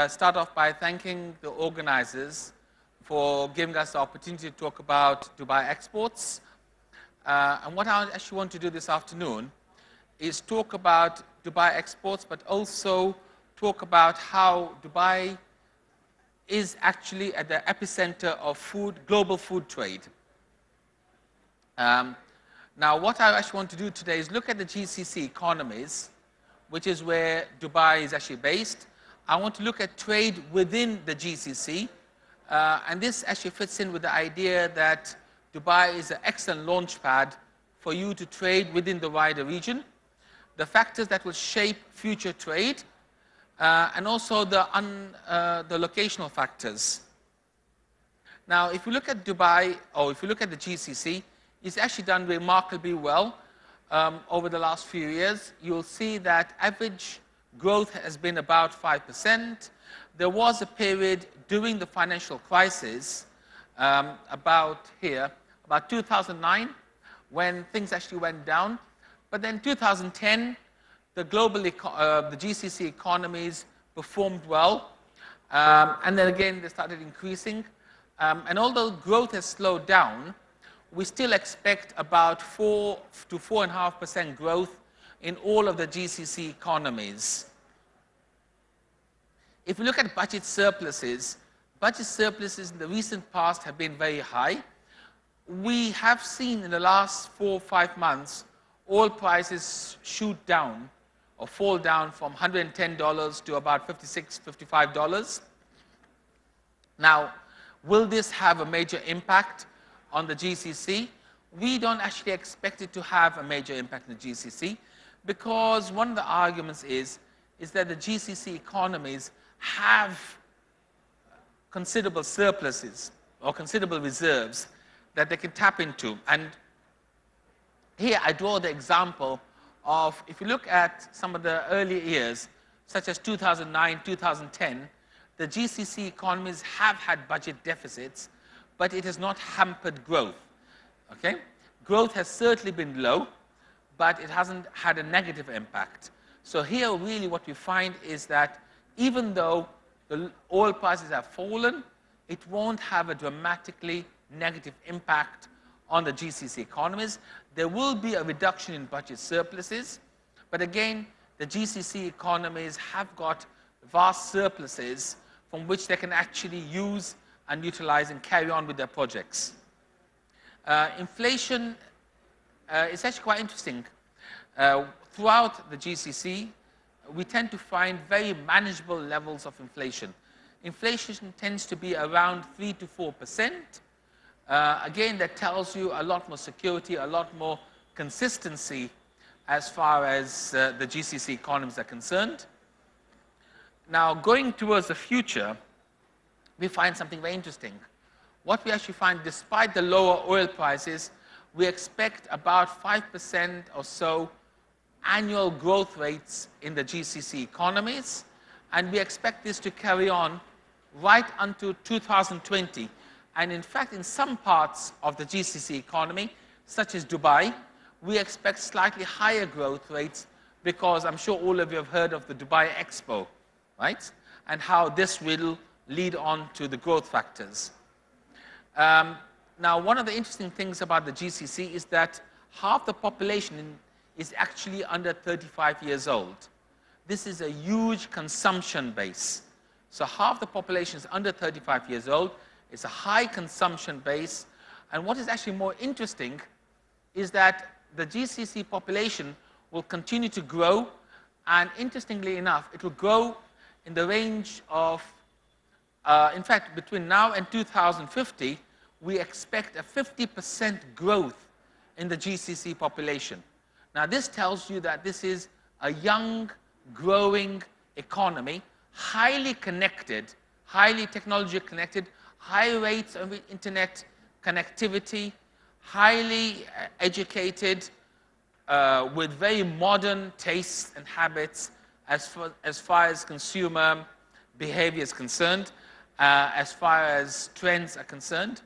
start off by thanking the organizers for giving us the opportunity to talk about Dubai exports. And what I actually want to do this afternoon is talk about Dubai exports, but also talk about how Dubai is actually at the epicenter of global food trade. Now, what I actually want to do today is look at the GCC economies, which is where Dubai is actually based. I want to look at trade within the GCC, and this actually fits in with the idea that Dubai is an excellent launch pad for you to trade within the wider region, the factors that will shape future trade, and also the locational factors. Now, if you look at Dubai, or if you look at the GCC, it's actually done remarkably well over the last few years. You'll see that average growth has been about 5%. There was a period during the financial crisis, about 2009, when things actually went down. But then 2010, the GCC economies performed well. And then again, they started increasing. And although growth has slowed down, we still expect about 4 to 4.5% growth in all of the GCC economies. If you look at budget surpluses in the recent past have been very high. We have seen in the last 4 or 5 months, oil prices shoot down or fall down from $110 to about $56, $55. Now, will this have a major impact on the GCC? We don't actually expect it to have a major impact on the GCC, because one of the arguments is that the GCC economies have considerable surpluses or considerable reserves that they can tap into. And here I draw the example of, if you look at some of the early years, such as 2009, 2010, the GCC economies have had budget deficits, but it has not hampered growth. Okay? Growth has certainly been low, but it hasn't had a negative impact. So here really what we find is that even though the oil prices have fallen, it won't have a dramatically negative impact on the GCC economies. There will be a reduction in budget surpluses, but again, the GCC economies have got vast surpluses from which they can actually use and utilize and carry on with their projects. Inflation is actually quite interesting. Throughout the GCC, we tend to find very manageable levels of inflation. Inflation tends to be around 3 to 4%. Again, that tells you a lot more security, a lot more consistency as far as the GCC economies are concerned. Now, going towards the future, we find something very interesting. What we actually find, despite the lower oil prices, we expect about 5% or so annual growth rates in the GCC economies, and we expect this to carry on right until 2020. And in fact, in some parts of the GCC economy, such as Dubai, we expect slightly higher growth rates, because I'm sure all of you have heard of the Dubai Expo, right? And how this will lead on to the growth factors. Now, one of the interesting things about the GCC is that half the population is actually under 35 years old. This is a huge consumption base. So half the population is under 35 years old. It's a high consumption base. And what is actually more interesting is that the GCC population will continue to grow. And interestingly enough, it will grow in the range of, in fact, between now and 2050, we expect a 50% growth in the GCC population. Now, this tells you that this is a young, growing economy, highly connected, highly technology connected, high rates of internet connectivity, highly educated, with very modern tastes and habits as far as consumer behavior is concerned, as far as trends are concerned.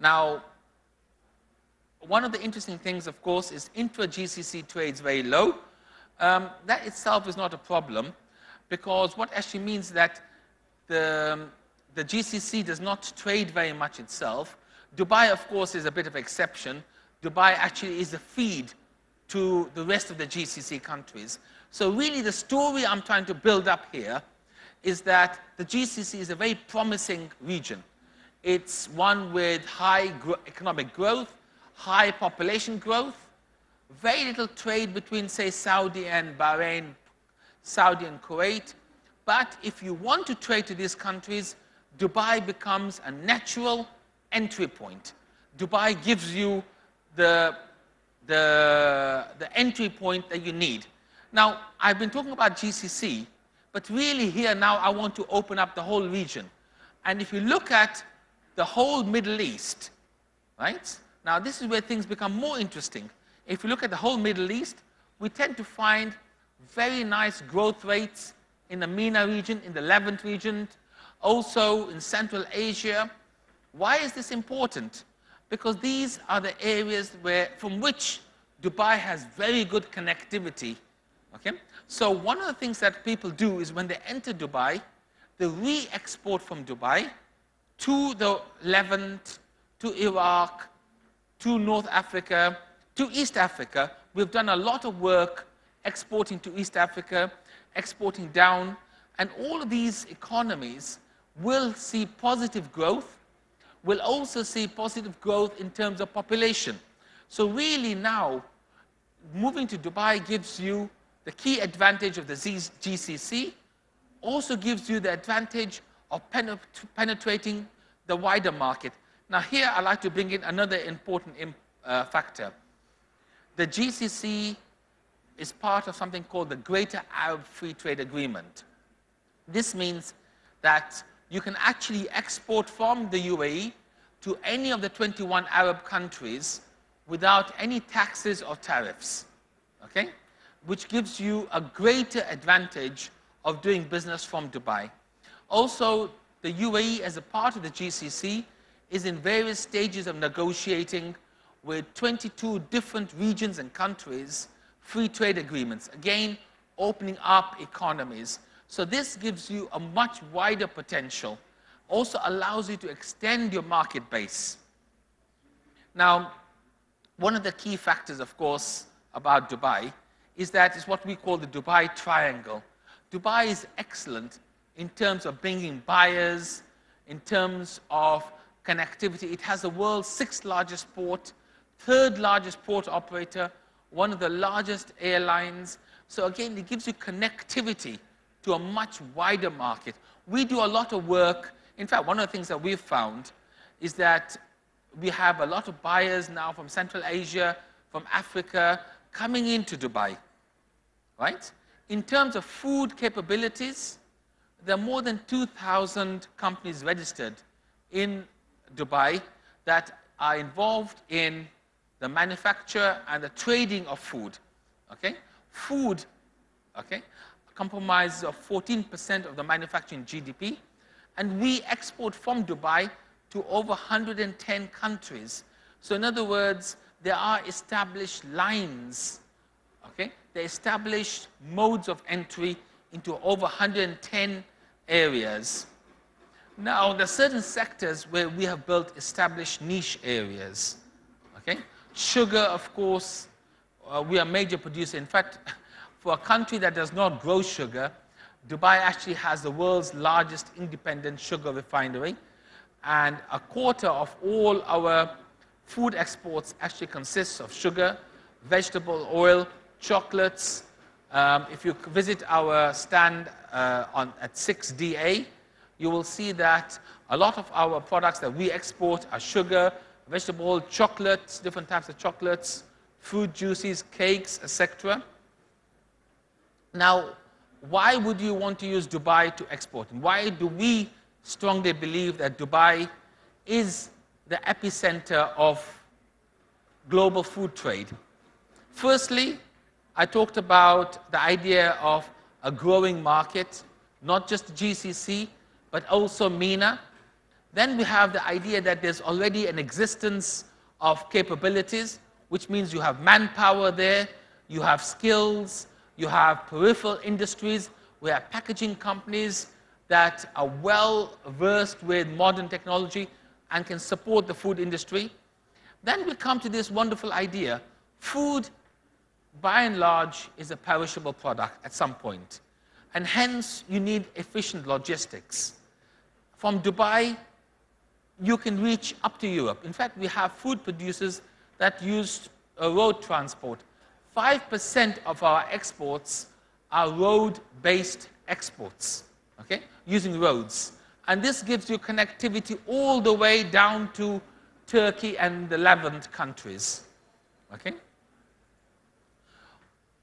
Now, one of the interesting things, of course, is intra-GCC trade is very low. That itself is not a problem, because what actually means that the GCC does not trade very much itself. Dubai, of course, is a bit of an exception. Dubai actually is the feed to the rest of the GCC countries. So really the story I'm trying to build up here is that the GCC is a very promising region. It's one with high economic growth, high population growth, very little trade between, say, Saudi and Bahrain, Saudi and Kuwait. But if you want to trade to these countries, Dubai becomes a natural entry point. Dubai gives you the entry point that you need. Now, I've been talking about GCC, but really here now I want to open up the whole region. And if you look at the whole Middle East, right? Now, this is where things become more interesting. If you look at the whole Middle East, we tend to find very nice growth rates in the MENA region, in the Levant region, also in Central Asia. Why is this important? Because these are the areas from which Dubai has very good connectivity. Okay? So one of the things that people do is when they enter Dubai, they re-export from Dubai to the Levant, to Iraq, to North Africa, to East Africa. We've done a lot of work exporting to East Africa, exporting down, and all of these economies will see positive growth, will also see positive growth in terms of population. So really now, moving to Dubai gives you the key advantage of the GCC, also gives you the advantage of penetrating the wider market. Now here I'd like to bring in another important factor. The GCC is part of something called the Greater Arab Free Trade Agreement. This means that you can actually export from the UAE to any of the 21 Arab countries without any taxes or tariffs, okay? Which gives you a greater advantage of doing business from Dubai. Also, the UAE, as a part of the GCC, is in various stages of negotiating with 22 different regions and countries free trade agreements, again, opening up economies. So this gives you a much wider potential, also allows you to extend your market base. Now, one of the key factors, of course, about Dubai is that it's what we call the Dubai Triangle. Dubai is excellent in terms of bringing buyers, in terms of connectivity. It has the world's 6th largest port, 3rd largest port operator, one of the largest airlines. So again, it gives you connectivity to a much wider market. We do a lot of work. In fact, one of the things that we've found is that we have a lot of buyers now from Central Asia, from Africa, coming into Dubai, right? In terms of food capabilities, there are more than 2,000 companies registered in Dubai that are involved in the manufacture and the trading of food, okay? Food, okay, comprises of 14% of the manufacturing GDP, and we export from Dubai to over 110 countries. So in other words, there are established lines, okay? There are established modes of entry into over 110 areas. Now, there are certain sectors where we have built established niche areas, okay? Sugar, of course, we are a major producer. In fact, for a country that does not grow sugar, Dubai actually has the world's largest independent sugar refinery, and a quarter of all our food exports actually consists of sugar, vegetable oil, chocolates. If you visit our stand at 6DA, you will see that a lot of our products that we export are sugar, vegetable oil, chocolates, different types of chocolates, fruit juices, cakes, etc. Now, why would you want to use Dubai to export? And why do we strongly believe that Dubai is the epicenter of global food trade? Firstly, I talked about the idea of a growing market, not just GCC, but also MENA. Then we have the idea that there's already an existence of capabilities, which means you have manpower there, you have skills, you have peripheral industries, We have packaging companies that are well versed with modern technology and can support the food industry. Then we come to this wonderful idea. Food, by and large, is a perishable product at some point. And hence, you need efficient logistics. From Dubai, you can reach up to Europe. In fact, we have food producers that use road transport. 5% of our exports are road-based exports, okay, using roads. And this gives you connectivity all the way down to Turkey and the Levant countries, okay?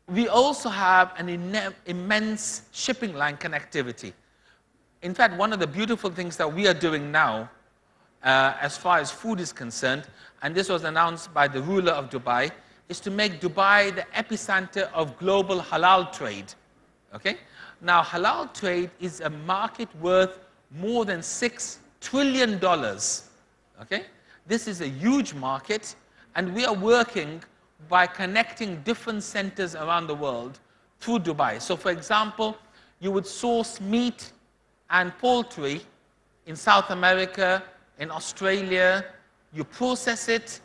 We also have an immense shipping line connectivity. In fact, one of the beautiful things that we are doing now, as far as food is concerned, and this was announced by the ruler of Dubai, is to make Dubai the epicenter of global halal trade. Okay? Now, halal trade is a market worth more than $6 trillion. Okay? This is a huge market, and we are working by connecting different centers around the world through Dubai. So, for example, you would source meat and poultry in South America, in Australia, you process it,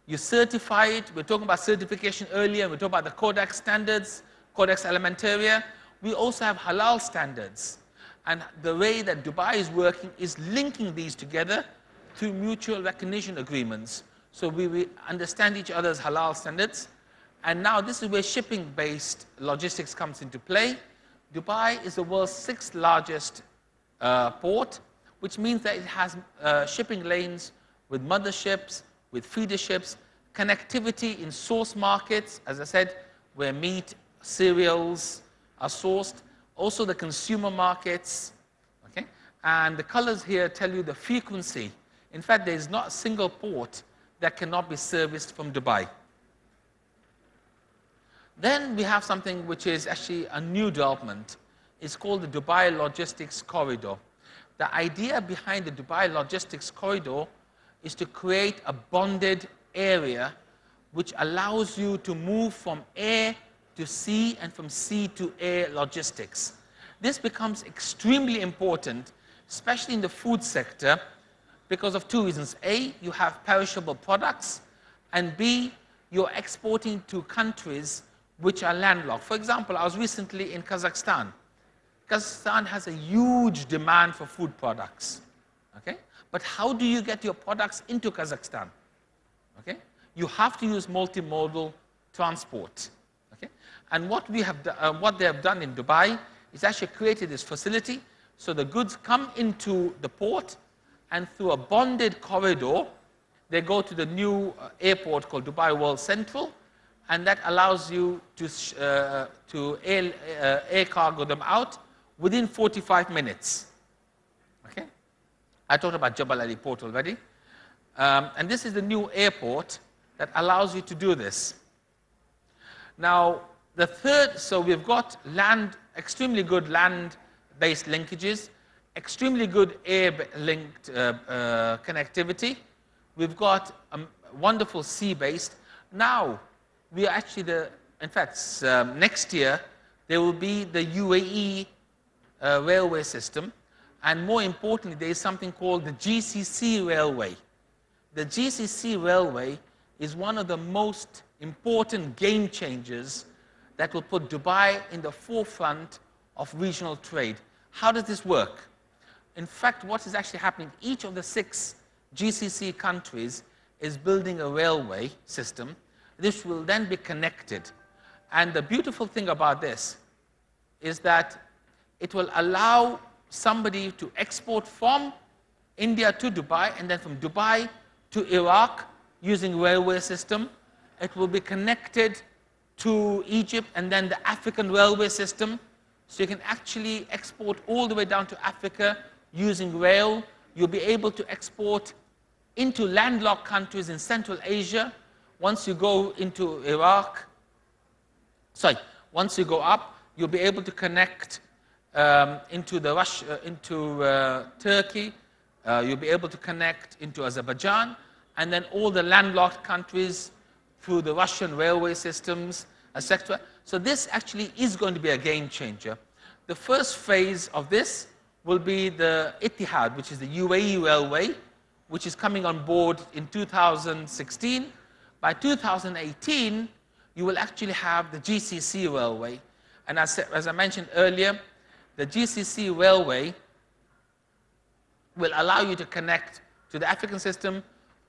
you certify it. We're talking about certification earlier, we're talking about the Codex standards, Codex Alimentaria. We also have halal standards. And the way that Dubai is working is linking these together through mutual recognition agreements. So we understand each other's halal standards. And now this is where shipping-based logistics comes into play. Dubai is the world's 6th largest port, which means that it has shipping lanes with motherships, with feeder ships, connectivity in source markets, as I said, where meat, cereals are sourced, also the consumer markets, okay? And the colors here tell you the frequency. In fact, there is not a single port that cannot be serviced from Dubai. Then we have something which is actually a new development. It's called the Dubai Logistics Corridor. The idea behind the Dubai Logistics Corridor is to create a bonded area which allows you to move from air to sea and from sea to air logistics. This becomes extremely important, especially in the food sector, because of 2 reasons. A, you have perishable products, and B, you're exporting to countries which are landlocked. For example, I was recently in Kazakhstan. Kazakhstan has a huge demand for food products, okay? But how do you get your products into Kazakhstan? Okay? You have to use multimodal transport, okay? And what they have done in Dubai is actually created this facility, so the goods come into the port, and through a bonded corridor, they go to the new airport called Dubai World Central, and that allows you to air cargo them out within 45 minutes. Okay? I talked about Jebel Ali Port already. And this is the new airport that allows you to do this. Now, the third, so we've got extremely good land-based linkages, extremely good air-linked connectivity. We've got wonderful sea-based. Now, we are actually in fact, next year, there will be the UAE railway system. And more importantly, there is something called the GCC railway. The GCC railway is one of the most important game changers that will put Dubai in the forefront of regional trade. How does this work? In fact, what is actually happening, each of the 6 GCC countries is building a railway system. This will then be connected. And the beautiful thing about this is that it will allow somebody to export from India to Dubai, and then from Dubai to Iraq using railway system. It will be connected to Egypt and then the African railway system. So you can actually export all the way down to Africa using rail. You'll be able to export into landlocked countries in Central Asia. Once you go into once you go up, you'll be able to connect into Turkey. You'll be able to connect into Azerbaijan, and then all the landlocked countries through the Russian railway systems, etc. So this actually is going to be a game changer. The first phase of this will be the Etihad, which is the UAE railway, which is coming on board in 2016. By 2018, you will actually have the GCC railway. And as I mentioned earlier, the GCC railway will allow you to connect to the African system,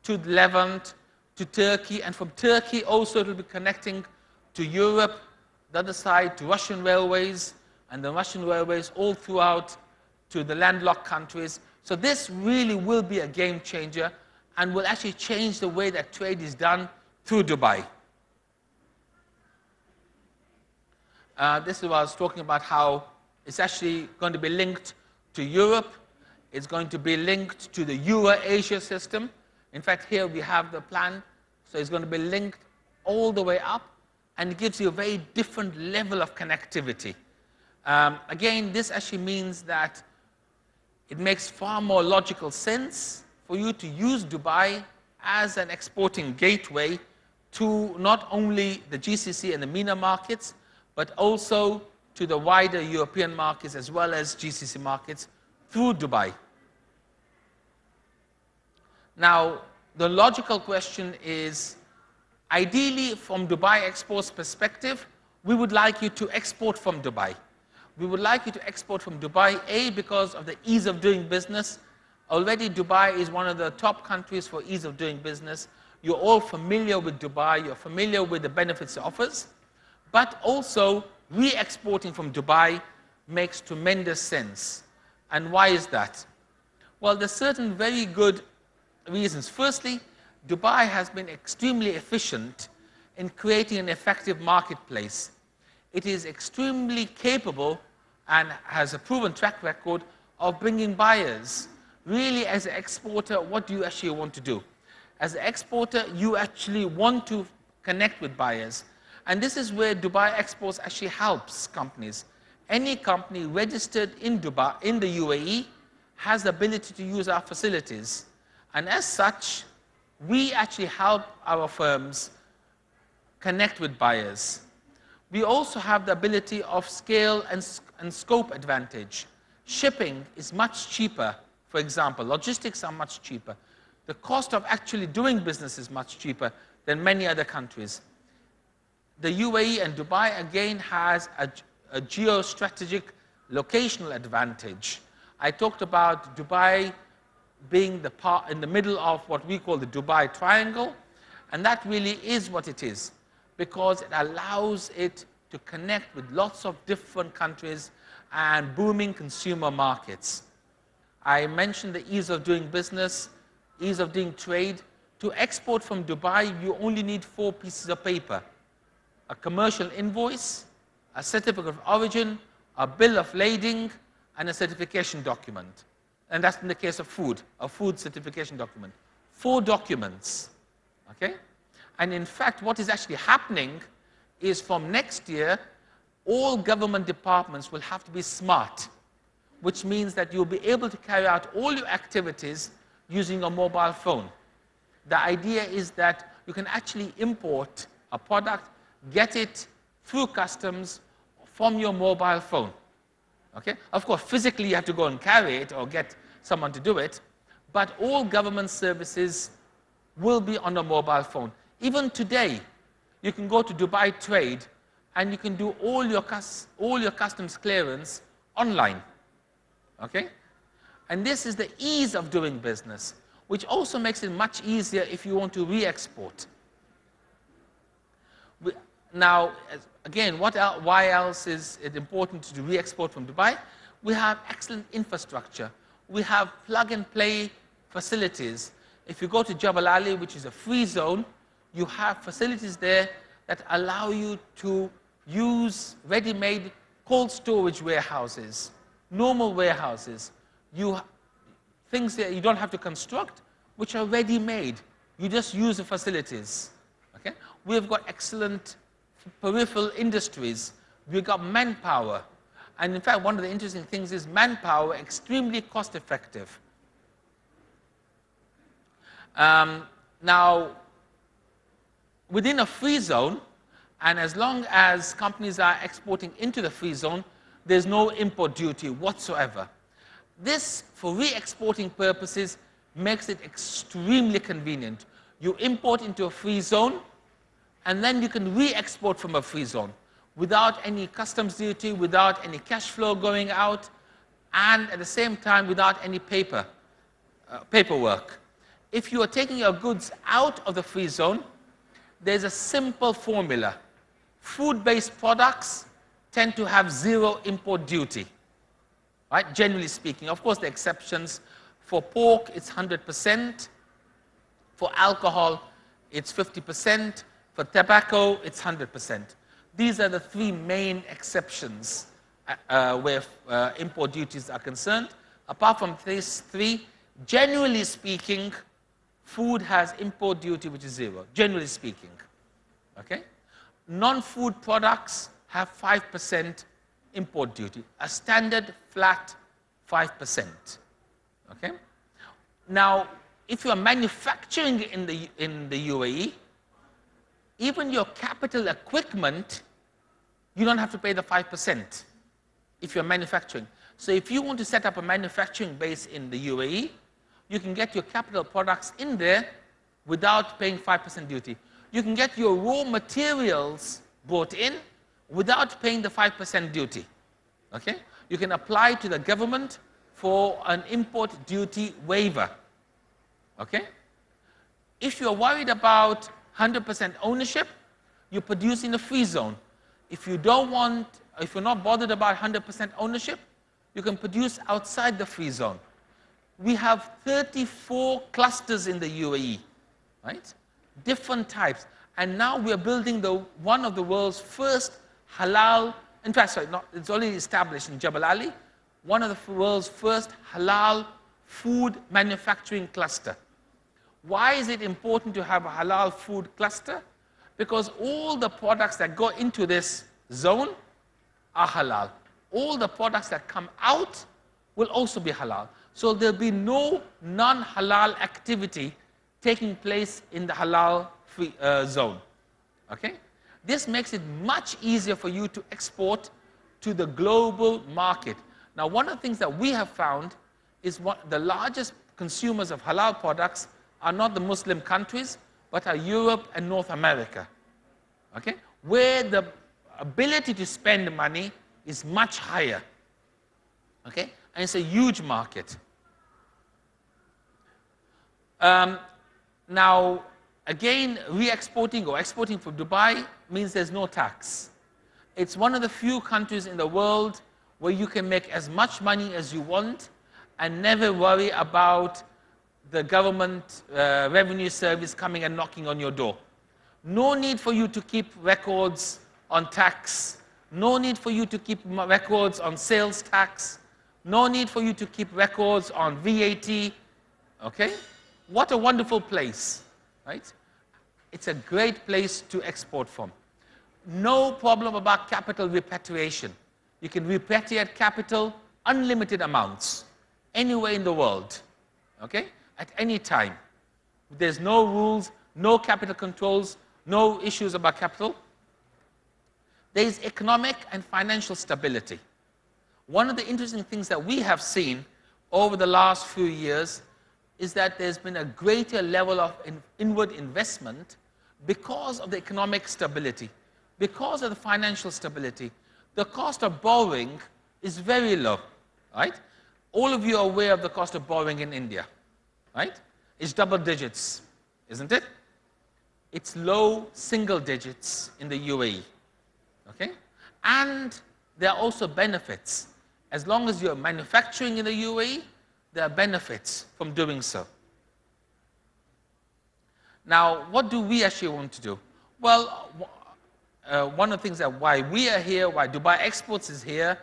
to the Levant, to Turkey, and from Turkey also it will be connecting to Europe, the other side to Russian railways, and the Russian railways all throughout to the landlocked countries. So this really will be a game changer and will actually change the way that trade is done through Dubai. This is what I was talking about, how it's actually going to be linked to Europe. It's going to be linked to the Euro-Asia system. In fact, here we have the plan. So it's going to be linked all the way up, and it gives you a very different level of connectivity. Again, this actually means that it makes far more logical sense for you to use Dubai as an exporting gateway to not only the GCC and the MENA markets, but also to the wider European markets as well as GCC markets through Dubai. Now, the logical question is, ideally from Dubai Export's perspective, we would like you to export from Dubai. We would like you to export from Dubai, A, because of the ease of doing business. Already Dubai is one of the top countries for ease of doing business. You're all familiar with Dubai, you're familiar with the benefits it offers, but also re-exporting from Dubai makes tremendous sense. And why is that? Well, there's certain very good reasons. Firstly, Dubai has been extremely efficient in creating an effective marketplace. It is extremely capable and has a proven track record of bringing buyers. Really, as an exporter, what do you actually want to do? As an exporter, you actually want to connect with buyers. And this is where Dubai Exports actually helps companies. Any company registered in Dubai, in the UAE, has the ability to use our facilities. And as such, we actually help our firms connect with buyers. We also have the ability of scale and scope advantage. Shipping is much cheaper, for example. Logistics are much cheaper. The cost of actually doing business is much cheaper than many other countries. The UAE and Dubai, again, has a geostrategic locational advantage. I talked about Dubai being the part in the middle of what we call the Dubai Triangle, and that really is what it is, because it allows it to connect with lots of different countries and booming consumer markets. I mentioned the ease of doing business, ease of doing trade. To export from Dubai, you only need 4 pieces of paper: a commercial invoice, a certificate of origin, a bill of lading, and a certification document. And that's in the case of food, a food certification document. 4 documents, okay? And in fact, what is actually happening is from next year, all government departments will have to be smart, which means that you'll be able to carry out all your activities using a mobile phone. The idea is that you can actually import a product, get it through customs from your mobile phone. Okay? Of course, physically you have to go and carry it or get someone to do it, but all government services will be on a mobile phone. Even today, you can go to Dubai Trade and you can do all your customs clearance online. Okay? And this is the ease of doing business, which also makes it much easier if you want to re-export. Now, again, why else is it important to re-export from Dubai? We have excellent infrastructure. We have plug-and-play facilities. If you go to Jebel Ali, which is a free zone, you have facilities there that allow you to use ready-made cold storage warehouses, normal warehouses. Things that you don't have to construct, which are ready-made. You just use the facilities. Okay? We've got excellent peripheral industries. We've got manpower. And in fact, one of the interesting things is manpower, extremely cost-effective. Now, within a free zone, and as long as companies are exporting into the free zone, there's no import duty whatsoever. This, for re-exporting purposes, makes it extremely convenient. You import into a free zone, and then you can re-export from a free zone without any customs duty, without any cash flow going out, and at the same time without any paperwork. If you are taking your goods out of the free zone, there's a simple formula. Food-based products tend to have 0 import duty, right? Generally speaking. Of course, the exceptions. For pork, it's 100%. For alcohol, it's 50%. For tobacco, it's 100%. These are the 3 main exceptions where import duties are concerned. Apart from these 3, generally speaking, food has import duty which is 0, generally speaking. Okay? Non-food products have 5% import duty, a standard flat 5%. Okay? Now, if you are manufacturing in the UAE, even your capital equipment, you don't have to pay the 5% if you're manufacturing. So if you want to set up a manufacturing base in the UAE, you can get your capital products in there without paying 5% duty. You can get your raw materials brought in without paying the 5% duty. Okay? You can apply to the government for an import duty waiver. Okay? If you're worried about 100% ownership, you produce in a free zone. If you don't want, if you're not bothered about 100% ownership, you can produce outside the free zone. We have 34 clusters in the UAE, right? Different types. And now we're building one of the world's first halal, in fact, sorry, it's already established in Jebel Ali, one of the world's first halal food manufacturing cluster. Why is it important to have a halal food cluster? Because all the products that go into this zone are halal. All the products that come out will also be halal. So there'll be no non-halal activity taking place in the halal free zone. Okay? This makes it much easier for you to export to the global market. Now, one of the things that we have found is the largest consumers of halal products are not the Muslim countries, but are Europe and North America. Okay? Where the ability to spend money is much higher. Okay? And it's a huge market. Now, again, re-exporting or exporting from Dubai means there's no tax. It's one of the few countries in the world where you can make as much money as you want and never worry about the government revenue service coming and knocking on your door. No need for you to keep records on tax. No need for you to keep records on sales tax. No need for you to keep records on VAT. Okay? What a wonderful place, right? It's a great place to export from. No problem about capital repatriation. You can repatriate capital unlimited amounts anywhere in the world, okay? At any time. There's no rules, no capital controls, no issues about capital. There is economic and financial stability. One of the interesting things that we have seen over the last few years is that there's been a greater level of inward investment because of the economic stability, because of the financial stability. The cost of borrowing is very low, right? All of you are aware of the cost of borrowing in India, right? It's double digits, isn't it? It's low single digits in the UAE, okay? And there are also benefits. As long as you're manufacturing in the UAE, there are benefits from doing so. Now, what do we actually want to do? Well, one of the things that why we are here, why Dubai Exports is here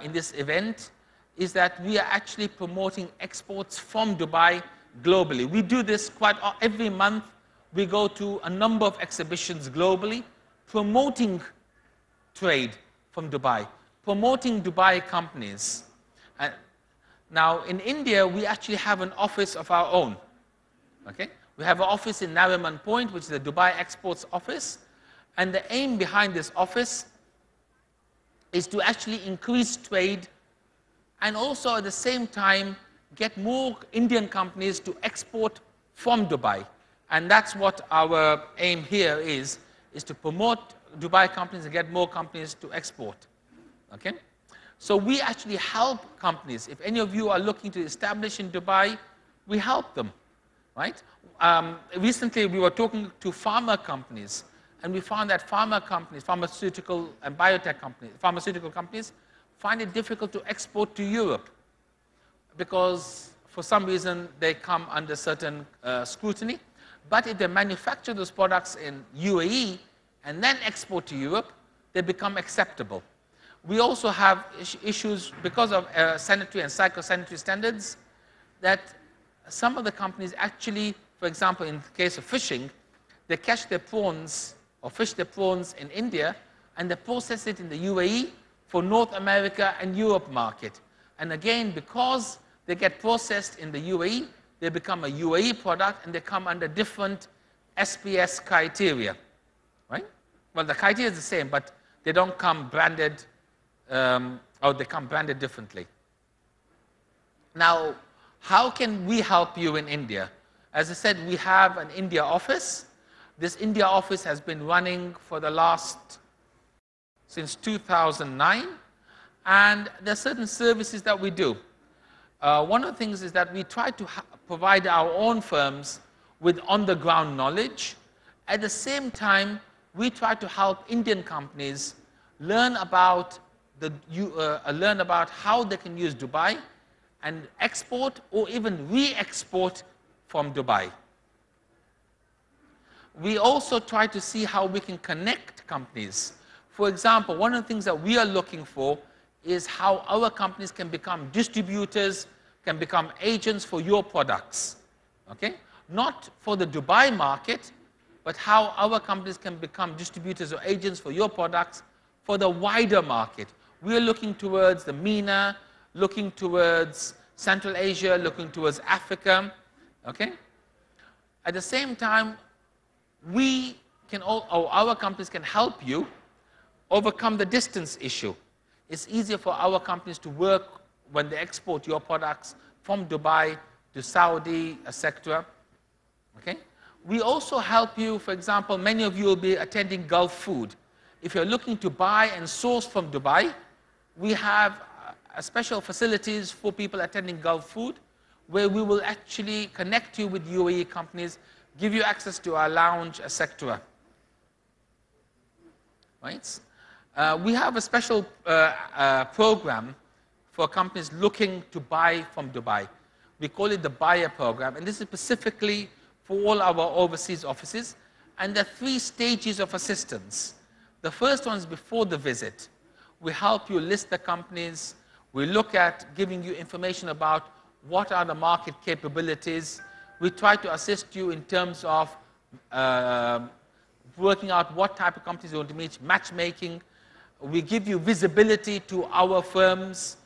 in this event, is that we are actually promoting exports from Dubai globally. We do this quite every month. We go to a number of exhibitions globally, promoting trade from Dubai, promoting Dubai companies. Now, in India, we actually have an office of our own. Okay? We have an office in Nariman Point, which is the Dubai Exports office. And the aim behind this office is to actually increase trade and also at the same time get more Indian companies to export from Dubai. And that's what our aim here is to promote Dubai companies and get more companies to export. Okay? So we actually help companies. If any of you are looking to establish in Dubai, we help them, right? Recently, we were talking to pharma companies, and we found that pharma companies, pharmaceutical and biotech companies, pharmaceutical companies, find it difficult to export to Europe because for some reason they come under certain scrutiny. But if they manufacture those products in UAE and then export to Europe, they become acceptable. We also have issues because of sanitary and psychosanitary standards that some of the companies actually, for example, in the case of fishing, they catch their prawns or fish their prawns in India and they process it in the UAE for North America and Europe market. And again, because they get processed in the UAE, they become a UAE product and they come under different SPS criteria, right? Well, the criteria is the same, but they don't come branded, or they come branded differently. Now, how can we help you in India? As I said, we have an India office. This India office has been running for the since 2009, and there are certain services that we do. One of the things is that we try to provide our own firms with on-the-ground knowledge. At the same time, we try to help Indian companies learn about how they can use Dubai and export or even re-export from Dubai. We also try to see how we can connect companies. For example, one of the things that we are looking for is how our companies can become distributors, can become agents for your products. Okay? Not for the Dubai market, but how our companies can become distributors or agents for your products for the wider market. We are looking towards the MENA, looking towards Central Asia, looking towards Africa. Okay? At the same time, our companies can help you overcome the distance issue. It's easier for our companies to work when they export your products from Dubai to Saudi, etc. Okay? We also help you, for example, many of you will be attending Gulf Food. If you're looking to buy and source from Dubai, we have special facilities for people attending Gulf Food where we will actually connect you with UAE companies, give you access to our lounge, etc. Right? We have a special program for companies looking to buy from Dubai. We call it the buyer program, and this is specifically for all our overseas offices. And there are 3 stages of assistance. The first one is before the visit. We help you list the companies. We look at giving you information about what are the market capabilities. We try to assist you in terms of working out what type of companies you want to meet, matchmaking. We give you visibility to our firms.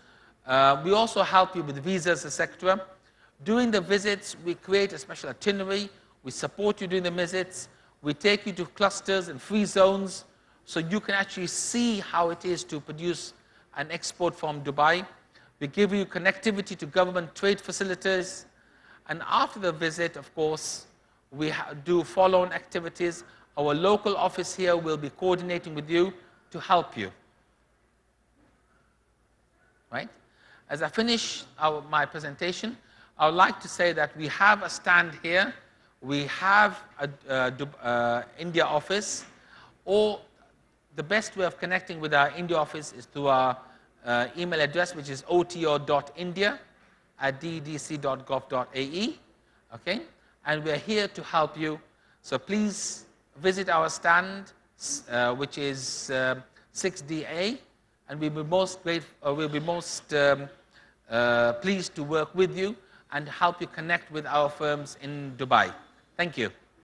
We also help you with visas, etc. During the visits, we create a special itinerary. We support you during the visits. We take you to clusters and free zones so you can actually see how it is to produce and export from Dubai. We give you connectivity to government trade facilities. And after the visit, of course, we do follow-on activities. Our local office here will be coordinating with you to help you. Right? As I finish my presentation, I would like to say that we have a stand here. We have an India office, or the best way of connecting with our India office is through our email address, which is otr.india@ddc.gov.ae. Okay? And we're here to help you. So please visit our stand, which is 6DA, and we'll be most pleased to work with you and help you connect with our firms in Dubai. Thank you.